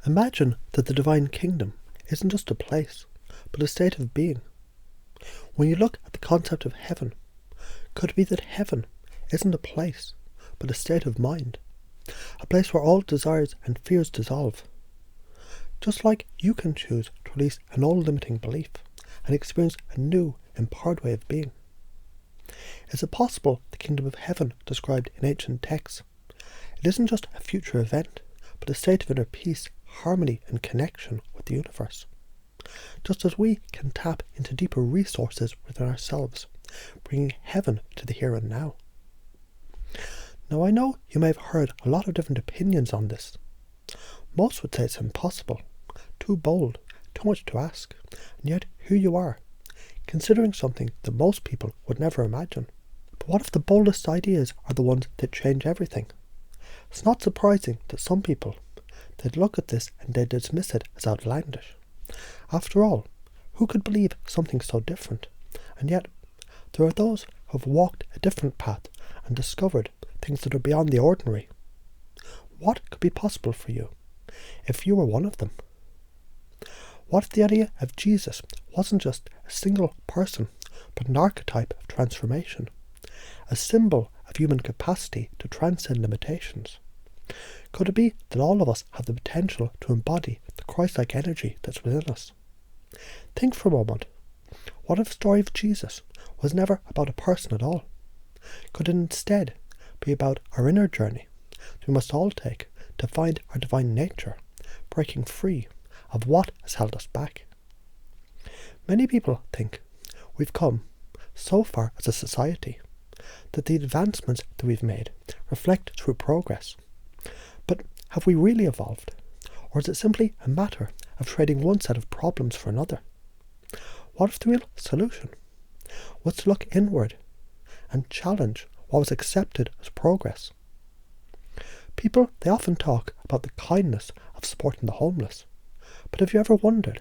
Imagine that the divine kingdom isn't just a place, but a state of being. When you look at the concept of heaven, could it be that heaven isn't a place, but a state of mind? A place where all desires and fears dissolve. Just like you can choose to release an old limiting belief and experience a new, empowered way of being. Is it possible the kingdom of heaven described in ancient texts? It isn't just a future event, but a state of inner peace, harmony and connection with the universe. Just as we can tap into deeper resources within ourselves, bringing heaven to the here and now. Now I know you may have heard a lot of different opinions on this. Most would say it's impossible, too bold, too much to ask, and yet here you are, considering something that most people would never imagine. But what if the boldest ideas are the ones that change everything? It's not surprising that some people, they'd look at this and they'd dismiss it as outlandish. After all, who could believe something so different? And yet, there are those who have walked a different path and discovered things that are beyond the ordinary. What could be possible for you if you were one of them? What if the idea of Jesus wasn't just a single person, but an archetype of transformation, a symbol of human capacity to transcend limitations? Could it be that all of us have the potential to embody the Christ-like energy that's within us? Think for a moment. What if the story of Jesus was never about a person at all? Could it instead be about our inner journey that we must all take to find our divine nature, breaking free of what has held us back? Many people think we've come so far as a society that the advancements that we've made reflect true progress. But have we really evolved? Or is it simply a matter of trading one set of problems for another? What if the real solution was to look inward and challenge what was accepted as progress? People, they often talk about the kindness of supporting the homeless. But have you ever wondered,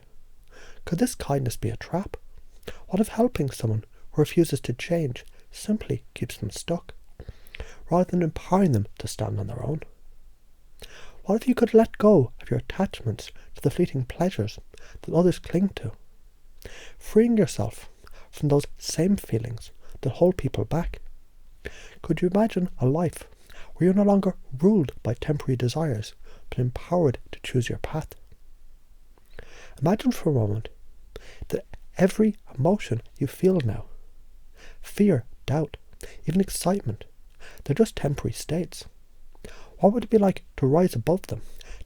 could this kindness be a trap? What if helping someone who refuses to change simply keeps them stuck, rather than empowering them to stand on their own? What if you could let go of your attachments to the fleeting pleasures that others cling to, freeing yourself from those same feelings that hold people back? Could you imagine a life where you're no longer ruled by temporary desires, but empowered to choose your path? Imagine for a moment that every emotion you feel now, fear, doubt, even excitement, they're just temporary states. What would it be like to rise above them,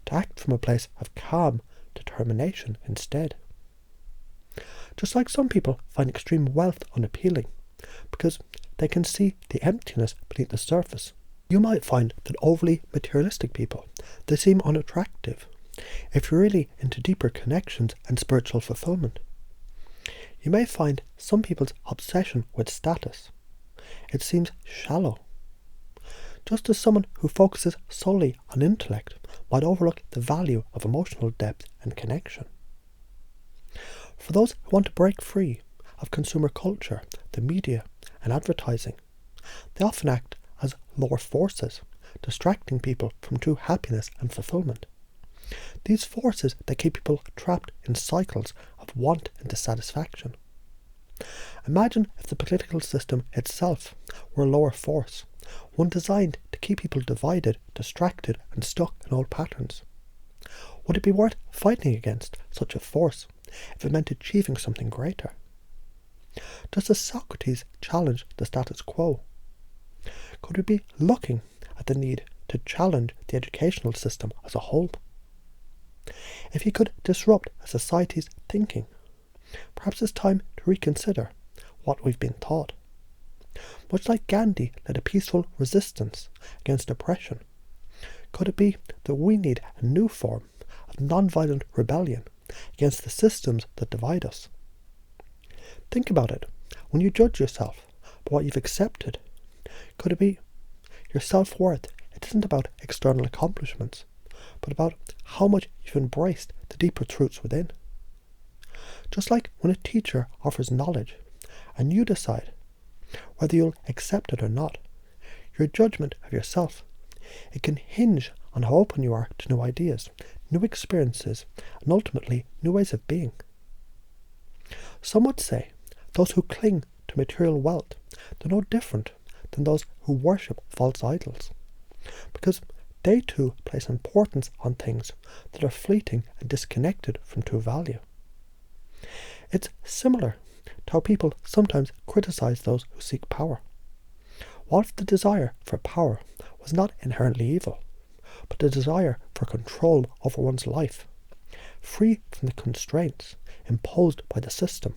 to act from a place of calm determination instead? Just like some people find extreme wealth unappealing because they can see the emptiness beneath the surface, you might find that overly materialistic people, they seem unattractive if you're really into deeper connections and spiritual fulfillment. You may find some people's obsession with status, it seems shallow. Just as someone who focuses solely on intellect might overlook the value of emotional depth and connection. For those who want to break free of consumer culture, the media and advertising, they often act as lower forces, distracting people from true happiness and fulfillment. These forces that keep people trapped in cycles of want and dissatisfaction. Imagine if the political system itself were a lower force, one designed to keep people divided, distracted and stuck in old patterns. Would it be worth fighting against such a force if it meant achieving something greater? Just as Socrates challenged the status quo, could we be looking at the need to challenge the educational system as a whole? If you could disrupt a society's thinking, perhaps it's time to reconsider what we've been taught. Much like Gandhi led a peaceful resistance against oppression, could it be that we need a new form of non-violent rebellion against the systems that divide us? Think about it. When you judge yourself by what you've accepted, could it be your self-worth? It isn't about external accomplishments, but about how much you've embraced the deeper truths within. Just like when a teacher offers knowledge and you decide whether you'll accept it or not, your judgment of yourself, it can hinge on how open you are to new ideas, new experiences, and ultimately new ways of being. Some would say those who cling to material wealth are no different than those who worship false idols, because they too place importance on things that are fleeting and disconnected from true value. It's similar to how people sometimes criticize those who seek power. What if the desire for power was not inherently evil, but the desire for control over one's life, free from the constraints imposed by the system?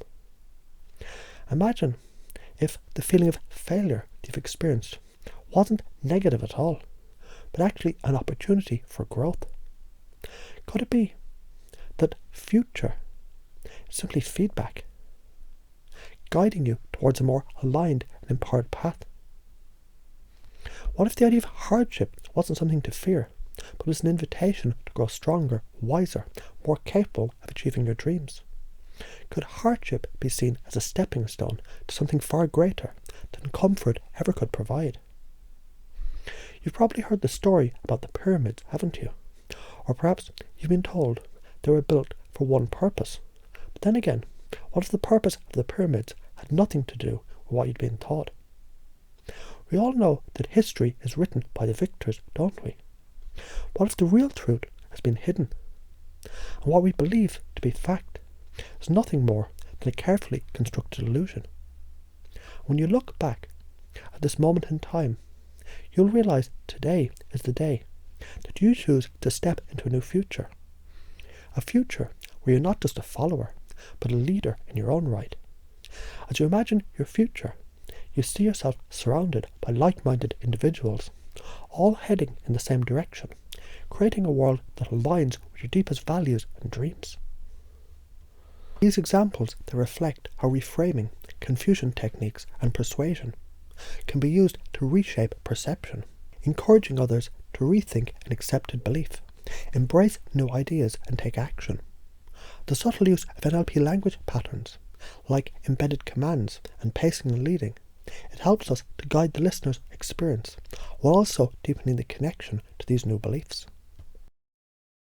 Imagine if the feeling of failure you've experienced wasn't negative at all, but actually an opportunity for growth. Could it be that future is simply feedback, guiding you towards a more aligned and empowered path? What if the idea of hardship wasn't something to fear, but was an invitation to grow stronger, wiser, more capable of achieving your dreams? Could hardship be seen as a stepping stone to something far greater than comfort ever could provide? You've probably heard the story about the pyramids, haven't you? Or perhaps you've been told they were built for one purpose. But then again, what if the purpose of the pyramids had nothing to do with what you'd been taught? We all know that history is written by the victors, don't we? What if the real truth has been hidden? And what we believe to be fact is nothing more than a carefully constructed illusion. When you look back at this moment in time, you'll realize today is the day that you choose to step into a new future. A future where you're not just a follower, but a leader in your own right. As you imagine your future, you see yourself surrounded by like-minded individuals, all heading in the same direction, creating a world that aligns with your deepest values and dreams. These examples that reflect how reframing, confusion techniques and persuasion can be used to reshape perception, encouraging others to rethink an accepted belief, embrace new ideas and take action. The subtle use of NLP language patterns, like embedded commands and pacing and leading, it helps us to guide the listener's experience while also deepening the connection to these new beliefs.